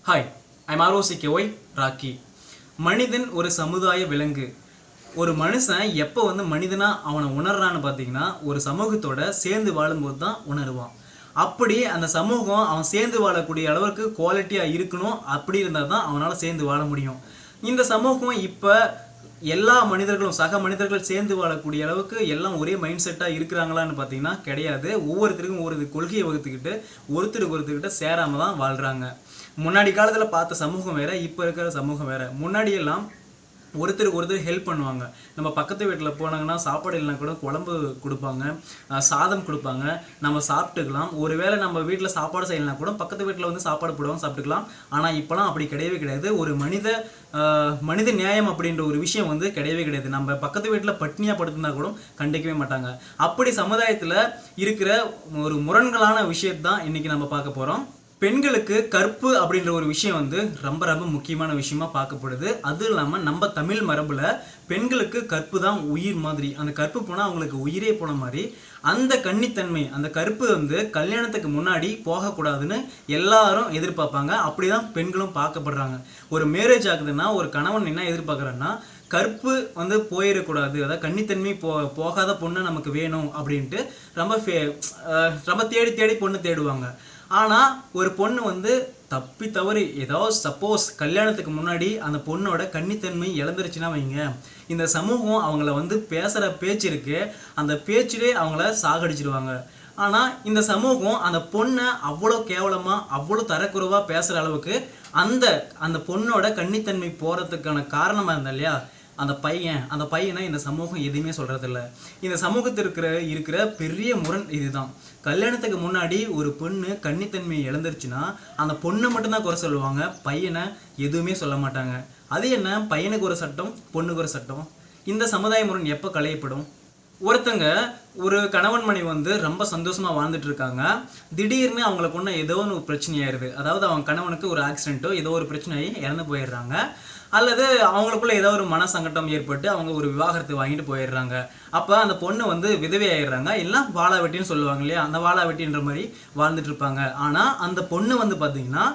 Hi, I'm ஆர்ஓசிகேஒய் rakhi. மனிதன் ஒரு சமுதாய விலங்கு. ஒரு மனுஷன் எப்போ மனிதனா அவனை உணர்றான்னு பார்த்தீங்கன்னா, ஒரு சமூகத்தோட சேர்ந்து வாழும்போது தான் உணருவான். அப்படி அந்த சமூகம் அவன் சேர்ந்து வாழக்கூடிய அளவுக்கு குவாலிட்டியாக இருக்கணும். அப்படி இருந்தால் தான் அவனால் சேர்ந்து வாழ முடியும். இந்த சமூகம் இப்போ எல்லா மனிதர்களும் சக மனிதர்கள் சேர்ந்து வாழக்கூடிய அளவுக்கு எல்லாம் ஒரே மைண்ட் செட்டாக இருக்கிறாங்களான்னு பார்த்தீங்கன்னா கிடையாது. ஒவ்வொருத்தருக்கும் ஒவ்வொரு கொள்கையை வகுத்துக்கிட்டு ஒருத்தருக்கிட்ட சேராமல் தான் வாழ்கிறாங்க. முன்னாடி காலத்தில் பார்த்த சமூகம் வேறு, இப்போ இருக்கிற சமூகம் வேறு. முன்னாடியெல்லாம் ஒருத்தருக்கு ஒருத்தர் ஹெல்ப் பண்ணுவாங்க. நம்ம பக்கத்து வீட்டில் போனாங்கன்னா சாப்பாடு இல்லைனா கூட குழம்பு கொடுப்பாங்க, சாதம் கொடுப்பாங்க, நம்ம சாப்பிட்டுக்கலாம். ஒருவேளை நம்ம வீட்டில் சாப்பாடு செய்யலைனா கூட பக்கத்து வீட்டில் சாப்பாடு போடுவாங்க, சாப்பிட்டுக்கலாம். ஆனால் இப்போலாம் அப்படி கிடையவே கிடையாது. ஒரு மனித நியாயம் அப்படின்ற ஒரு விஷயம் கிடையவே கிடையாது. நம்ம பக்கத்து வீட்டில் பட்னியாக படுத்திருந்தா கூட கண்டிக்கவே மாட்டாங்க. அப்படி சமுதாயத்தில் இருக்கிற ஒரு முரண்களான விஷயத்தான் இன்றைக்கி நம்ம பார்க்க போகிறோம். பெண்களுக்கு கற்பு அப்படின்ற ஒரு விஷயம் ரொம்ப ரொம்ப முக்கியமான விஷயமா பார்க்கப்படுது. அதுவும் இல்லாமல் நம்ம தமிழ் மரபில் பெண்களுக்கு கற்பு தான் உயிர் மாதிரி. அந்த கற்பு போனால் அவங்களுக்கு உயிரே போன மாதிரி. அந்த கன்னித்தன்மை, அந்த கற்பு கல்யாணத்துக்கு முன்னாடி போகக்கூடாதுன்னு எல்லாரும் எதிர்பார்ப்பாங்க. அப்படி தான் பெண்களும் பார்க்கப்படுறாங்க. ஒரு மேரேஜ் ஆகுதுன்னா ஒரு கணவன் என்ன எதிர்பார்க்குறான்னா, கற்பு போயிடக்கூடாது, அதாவது கன்னித்தன்மை போகாத பொண்ணு நமக்கு வேணும் அப்படின்ட்டு ரொம்ப தேடி தேடி பொண்ணு தேடுவாங்க. ஆனால் ஒரு பொண்ணு தப்பி தவறி ஏதாவது சப்போஸ் கல்யாணத்துக்கு முன்னாடி அந்த பொண்ணோட கன்னித்தன்மை இழந்துருச்சுன்னா வைங்க, இந்த சமூகம் அவங்கள பேசுகிற பேச்சு இருக்கு, அந்த பேச்சிலே அவங்கள சாகடிச்சிடுவாங்க. ஆனால் இந்த சமூகம் அந்த பொண்ணை அவ்வளோ கேவலமாக அவ்வளோ தரக்குறைவாக பேசுகிற அளவுக்கு அந்த பொண்ணோட கன்னித்தன்மை போகிறதுக்கான காரணமாக இருந்தா இல்லையா அந்த பையனை இந்த சமூகம் எதுவுமே சொல்கிறதில்ல. இந்த சமூகத்திற்கு இருக்கிற பெரிய முரண் இதுதான். கல்யாணத்துக்கு முன்னாடி ஒரு பொண்ணு கன்னித்தன்மையை இழந்துருச்சுன்னா அந்த பொண்ணை மட்டும்தான் குறை சொல்லுவாங்க, பையனை எதுவுமே சொல்ல மாட்டாங்க. அது என்ன, பையனுக்கு ஒரு சட்டம், பொண்ணுக்கு ஒரு சட்டம். இந்த சமுதாய முரண் எப்போ களையப்படும்? ஒருத்தங்க ஒரு கணவன் மனைவி ரொம்ப சந்தோஷமாக வாழ்ந்துட்டு இருக்காங்க. திடீர்னு அவங்களுக்கு ஒன்று ஏதோ ஒரு பிரச்சனையாயிருது. அதாவது அவங்க கணவனுக்கு ஒரு ஆக்சிடென்ட்டோ ஏதோ ஒரு பிரச்சனையாகி இறந்து போயிடுறாங்க. அல்லது அவங்களுக்குள்ள ஏதோ ஒரு மன சங்கடம் ஏற்பட்டு அவங்க ஒரு விவாகரத்து வாங்கிட்டு போயிடுறாங்க. அப்போ அந்த பொண்ணு விதவை ஆயிடுறாங்க. எல்லாம் வாழாவெட்டின்னு சொல்லுவாங்க இல்லையா, அந்த வாழாவெட்டின்ற மாதிரி வாழ்ந்துட்டு இருப்பாங்க. ஆனால் அந்த பொண்ணு பார்த்தீங்கன்னா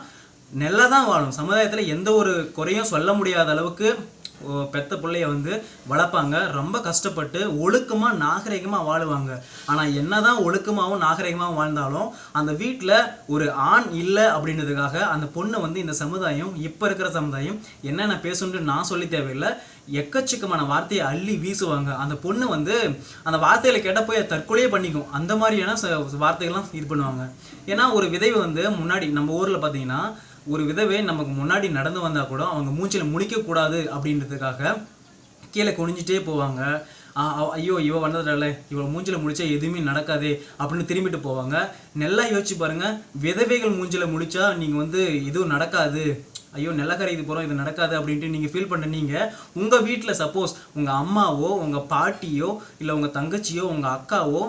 நல்லா தான் வாழும். சமுதாயத்தில் எந்த ஒரு குறையும் சொல்ல முடியாத அளவுக்கு பெத்த பிள்ளைய வளர்ப்பாங்க. ரொம்ப கஷ்டப்பட்டு ஒழுக்கமாக நாகரிகமாக வாழுவாங்க. ஆனால் என்னதான் ஒழுக்கமாகவும் நாகரிகமாகவும் வாழ்ந்தாலும் அந்த வீட்டில் ஒரு ஆண் இல்லை அப்படின்றதுக்காக அந்த பொண்ணு இந்த சமுதாயம், இப்போ இருக்கிற சமுதாயம் என்னென்ன பேசணுன்னு நான் சொல்லி தேவையில்லை, எக்கச்சக்கமான வார்த்தையை அள்ளி வீசுவாங்க. அந்த பொண்ணு அந்த வார்த்தைகளை கேட்டால் போய் தற்கொலையே பண்ணிக்கும். அந்த மாதிரியான வார்த்தைகள்லாம் இது பண்ணுவாங்க. ஏன்னா ஒரு விதவை முன்னாடி நம்ம ஊரில் பார்த்தீங்கன்னா ஒரு விதவை நமக்கு முன்னாடி நடந்து வந்தால் கூட அவங்க மூச்சில் முழிக்கக்கூடாது அப்படின்றதுக்காக கீழே குனிஞ்சிட்டே போவாங்க. ஐயோ இவ வந்ததில்ல, இவள் மூஞ்சில் முடிச்சா எதுவுமே நடக்காது அப்படின்னு திரும்பிட்டு போவாங்க. நல்லா யோசிச்சு பாருங்கள், விதவைகள் மூஞ்சில் முடிச்சா நீங்கள் எதுவும் நடக்காது, ஐயோ நெல்லக்கரை இது போகிறோம், இது நடக்காது அப்படின்ட்டு நீங்கள் ஃபீல் பண்ணுறீங்க. உங்கள் வீட்டில் சப்போஸ் உங்கள் அம்மாவோ உங்கள் பாட்டியோ இல்லை உங்கள் தங்கச்சியோ உங்கள் அக்காவோ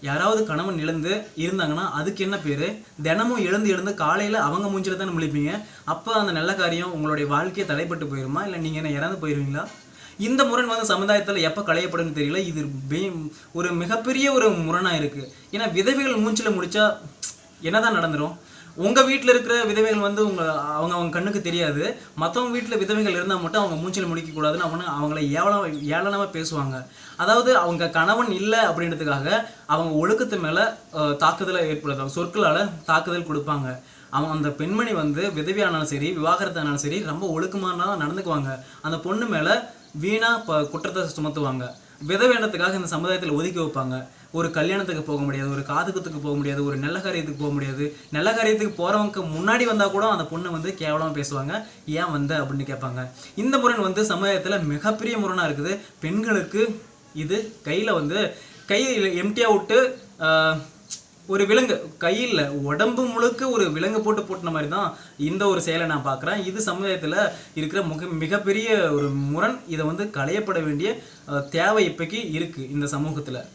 யாராவது கணவன் இழந்து இருந்தாங்கன்னா அதுக்கு என்ன பேர்? தினமும் எழுந்து காலையில் அவங்க மூஞ்சில் தானே முழிப்பீங்க. அப்போ அந்த நல்ல காரியம் உங்களுடைய வாழ்க்கையை தடைப்பட்டு போயிடுமா, இல்லை நீங்கள் என்ன இறந்து போயிடுவீங்களா? இந்த முரண் சமுதாயத்தில் எப்போ களையப்படுன்னு தெரியல. இது ஒரு மிகப்பெரிய ஒரு முரணாக இருக்குது. ஏன்னா விதவைகள் மூஞ்சில் முடிச்சா என்னதான் நடந்துடும்? உங்கள் வீட்டில் இருக்கிற விதவைகள் அவங்க கண்ணுக்கு தெரியாது. மற்றவங்க வீட்டில் விதவைகள் இருந்தால் மட்டும் அவங்க மூச்சில் முடிக்கக்கூடாதுன்னு அவங்கள ஏளனமாக பேசுவாங்க. அதாவது அவங்க கணவன் இல்லை அப்படின்றதுக்காக அவங்க ஒழுக்கத்து மேலே தாக்குதலை ஏற்படுத்துவாங்க, சொற்களால் தாக்குதல் கொடுப்பாங்க. அவங்க அந்த பெண்மணி விதவையானாலும் சரி விவாகரத்தானாலும் சரி ரொம்ப ஒழுக்கமாக நடந்துக்குவாங்க. அந்த பொண்ணு மேலே வீணாக குற்றத்தை சுமத்துவாங்க. விதவேண்டத்துக்காக இந்த சமுதாயத்தில் ஒதுக்கி வைப்பாங்க. ஒரு கல்யாணத்துக்கு போக முடியாது, ஒரு காதுகுத்துக்கு போக முடியாது, ஒரு நல்ல காரியத்துக்கு போக முடியாது. நல்ல காரியத்துக்கு போகிறவங்க முன்னாடி வந்தால் கூட அந்த பொண்ணு கேவலமாக பேசுவாங்க. ஏன் அப்படின்னு கேட்பாங்க. இந்த முரண் சமுதாயத்தில் மிகப்பெரிய முரணாக இருக்குது. பெண்களுக்கு இது கையில் எம்டியாக விட்டு ஒரு விலங்கு கையில் உடம்பு முழுக்க ஒரு விலங்கு போட்டுன மாதிரி தான் இந்த ஒரு செயலை நான் பார்க்குறேன். இது சமுதாயத்தில் இருக்கிற மிகப்பெரிய ஒரு முரண். இதை களையப்பட வேண்டிய தேவை இப்போக்கி இருக்குது இந்த சமூகத்தில்.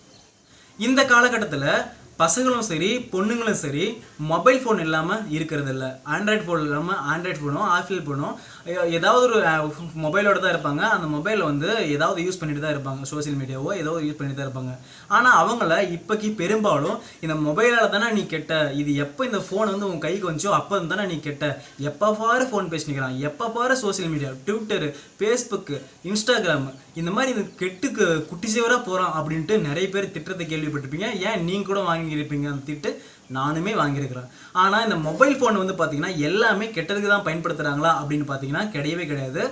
இந்த காலகட்டத்தில் பசங்களும் சரி பொண்ணுங்களும் சரி மொபைல் ஃபோன் இல்லாமல் இருக்கிறது இல்லை. ஆண்ட்ராய்டு ஃபோன் இல்லாமல் ஆண்ட்ராய்டு ஃபோனும் ஆப்பிள் ஃபோனும் ஏதாவது ஒரு மொபைலோட தான் இருப்பாங்க. அந்த மொபைலில் வந்து ஏதாவது யூஸ் பண்ணிட்டு தான் இருப்பாங்க, சோசியல் மீடியாவோ ஏதாவது யூஸ் பண்ணிட்டு தான் இருப்பாங்க. ஆனால் அவங்கள இப்போக்கி பெரும்பாலும் இந்த மொபைலால் தானே நீ கெட்ட, இது எப்போ இந்த ஃபோன் வந்து உன் கைக்கு வந்துச்சோ அப்போ தானே நீ கெட்ட, எப்போ பாரு ஃபோன் பேசினிக்கிறான், எப்போ பாரு social media, Twitter, Facebook, Instagram, இந்த மாதிரி இந்த கெட்டுக்கு குட்டி சேவராக போகிறான் அப்படின்ட்டு நிறைய பேர் திட்டத்தை கேள்விப்பட்டிருப்பீங்க. ஏன் நீங்கள் கூட வாங்கியிருப்பீங்க அந்த திட்டு, நானுமே வாங்கியிருக்கிறேன். ஆனால் இந்த மொபைல் ஃபோன் வந்து பார்த்தீங்கன்னா எல்லாமே கெட்டதுக்கு தான் பயன்படுத்துகிறாங்களா அப்படின்னு பார்த்தீங்கன்னா கிடையவே கிடையாது.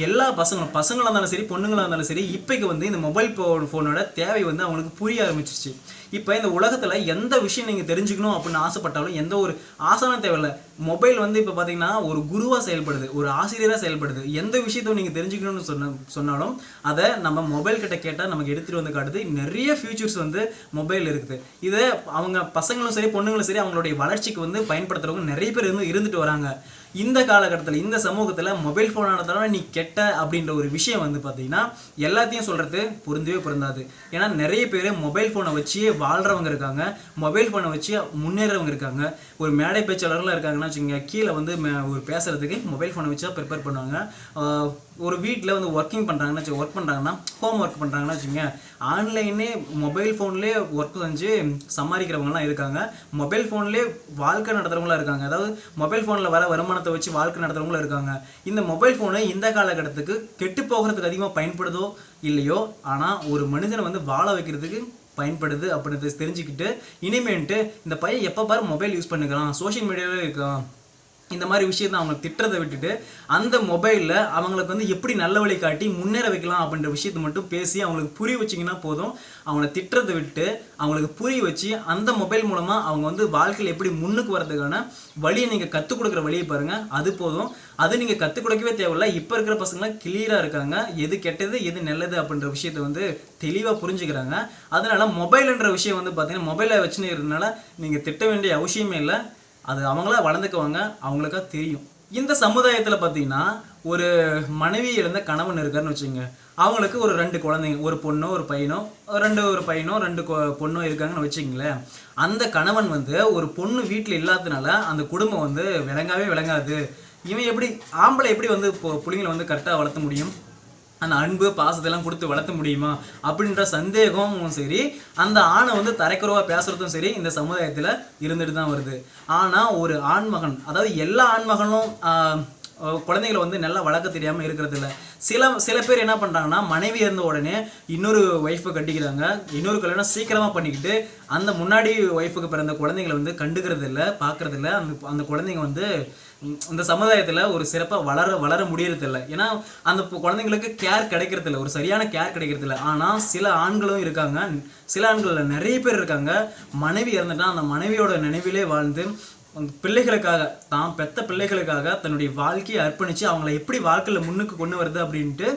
எல்லா பசங்களாக இருந்தாலும் சரி பொண்ணுங்களாக இருந்தாலும் சரி இப்போக்கு வந்து இந்த மொபைல் ஃபோனோட தேவை வந்து அவங்களுக்கு புரிய ஆரம்பிச்சிச்சு. இப்போ இந்த உலகத்தில் எந்த விஷயம் நீங்கள் தெரிஞ்சுக்கணும் அப்படின்னு ஆசைப்பட்டாலும் எந்த ஒரு ஆசானம் தேவையில்லை. மொபைல் வந்து இப்போ பார்த்தீங்கன்னா ஒரு குருவாக செயல்படுது, ஒரு ஆசிரியராக செயல்படுது. எந்த விஷயத்தை நீங்கள் தெரிஞ்சுக்கணும்னு சொன்னாலும் அதை நம்ம மொபைல் கிட்ட கேட்டால் நமக்கு எடுத்துகிட்டு வந்து காட்டுது. நிறைய ஃபியூச்சர்ஸ் வந்து மொபைல் இருக்குது. இதை அவங்க பசங்களும் சரி பொண்ணுங்களும் சரி அவங்களுடைய வளர்ச்சிக்கு வந்து பயன்படுத்துகிறவங்க நிறைய பேர் இருந்துட்டு வராங்க. இந்த காலகட்டத்தில் இந்த சமூகத்தில் மொபைல் ஃபோனானதால நீ கெட்ட அப்படின்ற ஒரு விஷயம் வந்து பார்த்தீங்கன்னா எல்லாத்தையும் சொல்கிறது பொருந்தவே பொருந்தாது. ஏன்னா நிறைய பேர் மொபைல் ஃபோனை வச்சு வாழ்கிறவங்க இருக்காங்க, மொபைல் ஃபோனை வச்சு முன்னேறவங்க இருக்காங்க. ஒரு மேடை பேச்சாளர்லாம் இருக்காங்கன்னா வச்சுங்க, கீழே வந்து ஒரு பேசுகிறதுக்கு மொபைல் ஃபோனை வச்சு தான் ப்ரிப்பேர் பண்ணுவாங்க. ஒரு வீட்டில் வந்து ஒர்க் பண்ணுறாங்கன்னா ஹோம் ஒர்க் பண்ணுறாங்கன்னா வச்சுங்க, ஆன்லைனே மொபைல் ஃபோன்லேயே ஒர்க் செஞ்சு சம்பாதிக்கிறவங்கலாம் இருக்காங்க. மொபைல் ஃபோன்லேயே வாழ்க்கை நடத்துகிறவங்களாம் இருக்காங்க. அதாவது மொபைல் ஃபோனில் வர வருமானத்தை வச்சு வாழ்க்கை நடத்துகிறவங்களும் இருக்காங்க. இந்த மொபைல் ஃபோனு இந்த காலகட்டத்துக்கு கெட்டு போகிறதுக்கு அதிகமாக பயன்படுதோ இல்லையோ, ஆனால் ஒரு மனிதனை வந்து வாழ வைக்கிறதுக்கு பயன்படுது அப்படின்னு தெரிஞ்சுக்கிட்டு இனிமேன்ட்டு இந்த பையன் எப்போ பாரு மொபைல் யூஸ் பண்ணிக்கிறான், சோஷியல் மீடியாவில் இருக்கான், இந்த மாதிரி விஷயத்தை அவங்க திட்டுறதை விட்டுட்டு அந்த மொபைலில் அவங்களுக்கு வந்து எப்படி நல்ல வழி காட்டி முன்னேற வைக்கலாம் அப்படின்ற விஷயத்தை மட்டும் பேசி அவங்களுக்கு புரிய வச்சிங்கன்னா போதும். அவங்கள திட்டுறதை விட்டு அவங்களுக்கு புரிய வச்சு அந்த மொபைல் மூலமாக அவங்க வந்து வாழ்க்கையில் எப்படி முன்னுக்கு வரதுக்கான வழியை நீங்கள் கற்றுக் கொடுக்குற வழியை பாருங்கள், அது போதும். அது நீங்கள் கற்றுக் கொடுக்கவே தேவையில்லை. இப்போ இருக்கிற பசங்களாம் கிளியராக இருக்காங்க, எது கெட்டது எது நல்லது அப்படின்ற விஷயத்தை வந்து தெளிவாக புரிஞ்சுக்கிறாங்க. அதனால மொபைல்ன்ற விஷயம் வந்து பார்த்தீங்கன்னா மொபைலை வச்சுன்னு இருந்தனால நீங்கள் திட்ட வேண்டிய அவசியமே இல்லை. அது அவங்களா வளர்ந்துக்குவாங்க, அவங்களுக்கா தெரியும். இந்த சமுதாயத்தில் பார்த்தீங்கன்னா ஒரு மனைவி இழந்த கணவன் இருக்காருன்னு வச்சுங்க, அவங்களுக்கு ஒரு 2 குழந்தைங்க, ஒரு பொண்ணோ ஒரு பையனோ, ஒரு பையனோ 2 பொண்ணோ இருக்காங்கன்னு வச்சுங்களேன். அந்த கணவன் வந்து ஒரு பொண்ணு வீட்டில் இல்லாததுனால அந்த குடும்பம் வந்து விளங்காது. இவன் எப்படி ஆம்பளை எப்படி வந்து பிள்ளைங்களை வந்து கரெக்டாக வளர்த்த முடியும், அந்த அன்பு பாசத்தெல்லாம் கொடுத்து வளர்த்த முடியுமா அப்படின்ற சந்தேகமும் சரி, அந்த ஆணை வந்து தரைக்குறவாக பேசுறதும் சரி இந்த சமுதாயத்தில் இருந்துட்டு தான் வருது. ஆனால் ஒரு ஆண்மகன், அதாவது எல்லா ஆண்மகனும் குழந்தைகளை வந்து நல்லா வளர்க்க தெரியாமல் இருக்கிறது இல்லை. சில பேர் என்ன பண்ணுறாங்கன்னா மனைவி இருந்த உடனே இன்னொரு ஒய்ஃபை கட்டிக்கிறாங்க, இன்னொரு கல்யாணம் சீக்கிரமாக பண்ணிக்கிட்டு அந்த முன்னாடி ஒய்ஃபுக்கு பிறந்த குழந்தைங்களை வந்து கண்டுக்கிறது இல்லை, பார்க்கறது இல்லை. அந்த குழந்தைங்க வந்து இந்த சமுதாயத்தில் ஒரு சிறப்பாக வளர முடியறதில்லை. ஏன்னா அந்த குழந்தைங்களுக்கு கேர் கிடைக்கிறதில்ல, ஒரு சரியான கேர் கிடைக்கிறதில்ல. ஆனால் சில ஆண்களும் இருக்காங்க, சில ஆண்களில் நிறைய பேர் இருக்காங்க, மனைவி இறந்துட்டா அந்த மனைவியோட நினைவிலே வாழ்ந்து பிள்ளைகளுக்காக, தான் பெத்த பிள்ளைகளுக்காக தன்னுடைய வாழ்க்கையை அர்ப்பணித்து அவங்கள எப்படி வாழ்க்கையில் முன்னுக்கு கொண்டு வருது அப்படின்ட்டு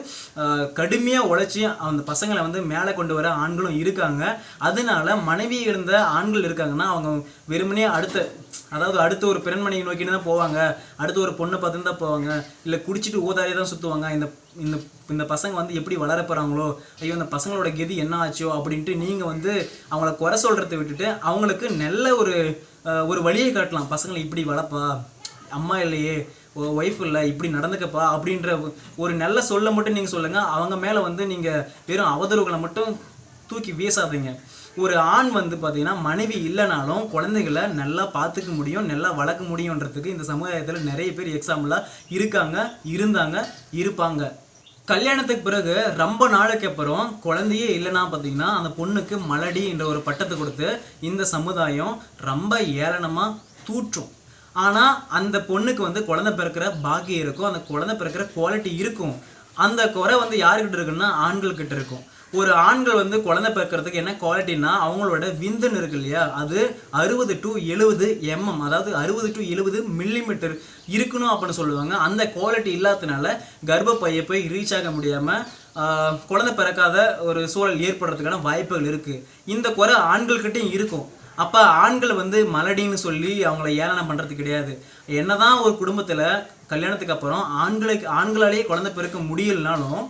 கடுமையாக உழைச்சி அந்த பசங்களை வந்து மேலே கொண்டு வர ஆண்களும் இருக்காங்க. அதனால மனைவி இருந்த ஆண்கள் இருக்காங்கன்னா அவங்க வெறுமனே அடுத்த ஒரு பெண்மணியை நோக்கின்னு தான் போவாங்க, அடுத்து ஒரு பொண்ணை பார்த்துன்னு தான் போவாங்க, இல்லை குடிச்சிட்டு ஊதாரியே தான் சுற்றுவாங்க. இந்த பசங்க வந்து எப்படி வளர போகிறாங்களோ, ஐயோ இந்த பசங்களோட கெதி என்ன ஆச்சோ அப்படின்ட்டு நீங்கள் வந்து அவங்கள குறை சொல்கிறத விட்டுட்டு அவங்களுக்கு நல்ல ஒரு வழியை காட்டலாம். பசங்களை இப்படி வளர்ப்பா, அம்மா இல்லையே, ஒய்ஃப் இல்லை, இப்படி நடந்துக்கப்பா அப்படின்ற ஒரு நல்ல சொல்ல மட்டும் நீங்கள் சொல்லுங்கள். அவங்க மேலே வந்து நீங்கள் வெறும் அவதூறுகளை மட்டும் தூக்கி வீசாதீங்க. ஒரு ஆண் வந்து பார்த்தீங்கன்னா மனைவி இல்லைனாலும் குழந்தைகளை நல்லா பார்த்துக்க முடியும், நல்லா வளர்க்க முடியுன்றதுக்கு இந்த சமுதாயத்தில் நிறைய பேர் எக்ஸாம்பிளாக இருக்காங்க, இருப்பாங்க. கல்யாணத்துக்கு பிறகு ரொம்ப நாளுக்கு அப்புறம் குழந்தையே இல்லைன்னா பார்த்தீங்கன்னா அந்த பொண்ணுக்கு மலடி என்ற ஒரு பட்டத்தை கொடுத்து இந்த சமுதாயம் ரொம்ப ஏளனமாக தூற்றும். ஆனால் அந்த பொண்ணுக்கு வந்து குழந்தை பிறக்கிற பாக்கியம் இருக்கும், அந்த குழந்தை பிறக்கிற குவாலிட்டி இருக்கும். அந்த குறை வந்து யாருக்கிட்ட இருக்குன்னா ஆண்கள்கிட்ட இருக்கும். ஒரு ஆண்கள் வந்து குழந்தை பிறக்கிறதுக்கு என்ன குவாலிட்டின்னா அவங்களோட விந்துன்னு இருக்கு இல்லையா, அது 60 to 70 mm, அதாவது 60 to 70 மில்லிமீட்டர் இருக்கணும் அப்படின்னு சொல்லுவாங்க. அந்த குவாலிட்டி இல்லாததுனால கர்ப்பப்பையை போய் ரீச் ஆக முடியாமல் குழந்தை பிறக்காத ஒரு சூழல் ஏற்படுறதுக்கான வாய்ப்புகள் இருக்குது. இந்த குறை ஆண்கள்கிட்டையும் இருக்கும். அப்போ ஆண்கள் வந்து மலடின்னு சொல்லி அவங்கள ஏளனம் பண்ணுறது கிடையாது. என்னதான் ஒரு குடும்பத்தில் கல்யாணத்துக்கு அப்புறம் ஆண்களாலேயே குழந்தை பிறக்க முடியலனாலும்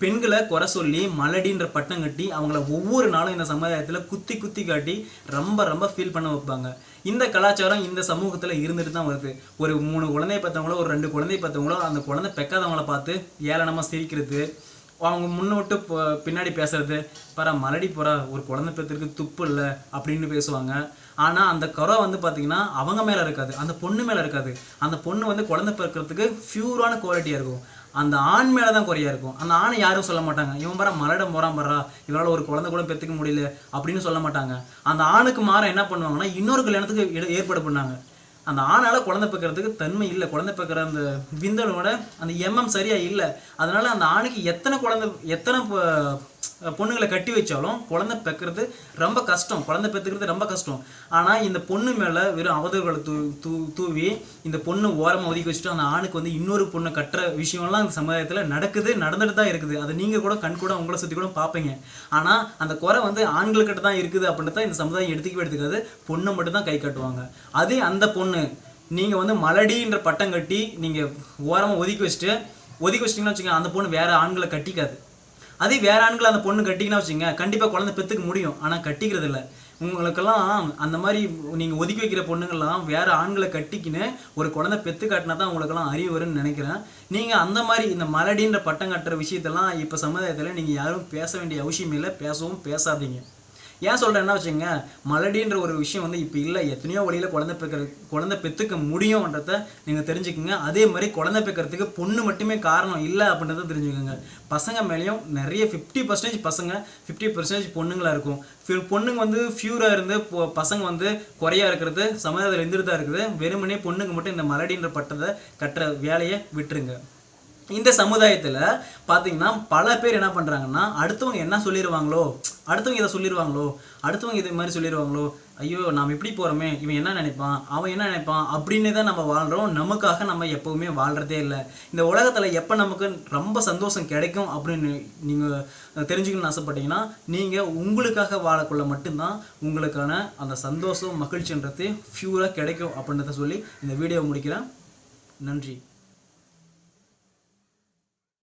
பெண்களை குறை சொல்லி மலடின்ற பட்டம் கட்டி அவங்கள ஒவ்வொரு நாளும் இந்த சமுதாயத்தில் குத்தி குத்தி காட்டி ரொம்ப ரொம்ப ஃபீல் பண்ண வைப்பாங்க. இந்த கலாச்சாரம் இந்த சமூகத்தில் இருந்துட்டு தான் வருது. ஒரு 3 குழந்தை பெற்றவங்களோ ஒரு 2 குழந்தை பெற்றவங்களோ அந்த குழந்தை பெக்காதவங்கள பார்த்து ஏளனமாக சிரிக்கிறது, அவங்க முன்னோட்டு பின்னாடி பேசுறது, மலடி போகிறா ஒரு குழந்தை பெற்றிருக்கு துப்பு இல்லை அப்படின்னு பேசுவாங்க. ஆனால் அந்த குறை வந்து பார்த்தீங்கன்னா அவங்க மேலே இருக்காது, அந்த பொண்ணு மேலே இருக்காது. அந்த பொண்ணு வந்து குழந்தை பிறக்கிறதுக்கு பியூரான குவாலிட்டியாக இருக்கும். அந்த ஆண் மேலே தான் குறையா இருக்கும். அந்த ஆணை யாரும் சொல்ல மாட்டாங்க, இவன் மலடம் போகிறான் இவரால் ஒரு குழந்தை கூட பெற்றுக்க முடியல அப்படின்னு சொல்ல மாட்டாங்க. அந்த ஆணுக்கு மாற என்ன பண்ணுவாங்கன்னா இன்னொரு கல்யாணத்துக்கு ஏற்பாடு பண்ணாங்க. அந்த ஆணால் குழந்தை பெக்கிறதுக்கு தன்மை இல்லை, குழந்தை பெக்கிற அந்த விந்தனோட அந்த எம்எம் சரியாக இல்லை. அதனால அந்த ஆணுக்கு எத்தனை பொண்ணுங்களை கட்டி வச்சாலும் குழந்தை பெக்கிறது ரொம்ப கஷ்டம், குழந்தை பெற்றுக்கிறது ரொம்ப கஷ்டம். ஆனால் இந்த பொண்ணு மேலே வெறும் அவதூறுகளை தூவி இந்த பொண்ணு ஓரமாக ஒதுக்கி வச்சுட்டு அந்த ஆணுக்கு வந்து இன்னொரு பொண்ணை கட்டுற விஷயம்லாம் இந்த சமுதாயத்தில் நடந்துட்டு தான் இருக்குது. அதை நீங்கள் கூட கண் கூட உங்களை சுற்றி கூட பார்ப்பீங்க. ஆனால் அந்த குறை வந்து ஆண்கள்கிட்ட தான் இருக்குது அப்படின்றத இந்த சமுதாயம் எடுத்துக்காது, பொண்ணை மட்டும் தான் கை கட்டுவாங்க. அதே அந்த பொண்ணு நீங்கள் வந்து மலடின்ற பட்டம் கட்டி நீங்கள் ஓரமாக ஒதுக்கி வச்சிட்டிங்கன்னா வச்சுங்க, அந்த பொண்ணு வேறு ஆண்களை கட்டிக்காது. அதே வேறு ஆண்களை அந்த பொண்ணு கட்டிக்கினா வச்சுங்க, கண்டிப்பாக குழந்தை பெற்றுக்க முடியும், ஆனால் கட்டிக்கிறது இல்லை. உங்களுக்கெல்லாம் அந்த மாதிரி நீங்கள் ஒதுக்கி வைக்கிற பொண்ணுங்கள்லாம் வேறு ஆண்களை கட்டிக்கின்னு ஒரு குழந்தை பெற்று காட்டினா தான் உங்களுக்கெல்லாம் அறிவு வரும்னு நினைக்கிறேன். நீங்கள் அந்த மாதிரி இந்த மலடின்ற பட்டம் கட்டுற விஷயத்தெல்லாம் இப்போ சமுதாயத்தில் நீங்கள் யாரும் பேச வேண்டிய அவசியம் இல்லை, பேசாதீங்க. ஏன் சொல்கிறேன்னா வச்சுங்க, மலடின்ற ஒரு விஷயம் வந்து இப்போ இல்லை, எத்தனையோ வழியில் குழந்தை பெற்றுக்க முடியும்ன்றத நீங்கள் தெரிஞ்சுக்கோங்க. அதே மாதிரி குழந்தை பெக்கிறதுக்கு பொண்ணு மட்டுமே காரணம் இல்லை அப்படின்றத தெரிஞ்சுக்கோங்க. பசங்க மேலேயும் நிறைய 50% பசங்க 50% பொண்ணுங்களாக இருக்கும். பொண்ணுங்க வந்து ஃபியூராக இருந்து பசங்க வந்து குறையாக இருக்கிறது சமுதாயத்தில் இருந்துட்டு தான் இருக்குது. வெறுமனே பொண்ணுங்க மட்டும் இந்த மலடின்ற பட்டத்தை கட்டுற வேலையை விட்டுருங்க. இந்த சமுதாயத்தில் பார்த்தீங்கன்னா பல பேர் என்ன பண்ணுறாங்கன்னா, அடுத்தவங்க என்ன சொல்லிடுவாங்களோ, அடுத்தவங்க இதை சொல்லிடுவாங்களோ, அடுத்தவங்க இது மாதிரி சொல்லிடுவாங்களோ, ஐயோ நாம் இப்படி போகிறோமே, இவன் என்ன நினைப்பான், அவன் என்ன நினைப்பான் அப்படின்னு தான் நம்ம வாழ்கிறோம். நமக்காக நம்ம எப்போவுமே வாழ்கிறதே இல்லை. இந்த உலகத்தில் எப்போ நமக்கு ரொம்ப சந்தோஷம் கிடைக்கும் அப்படின்னு நீங்கள் தெரிஞ்சுக்கணும்னு ஆசைப்பட்டீங்கன்னா, நீங்கள் உங்களுக்காக வாழக்குள்ள மட்டும்தான் உங்களுக்கான அந்த சந்தோஷம் மகிழ்ச்சின்றது ஃபியூராக கிடைக்கும் அப்படின்றத சொல்லி இந்த வீடியோ முடிக்கிறேன். நன்றி.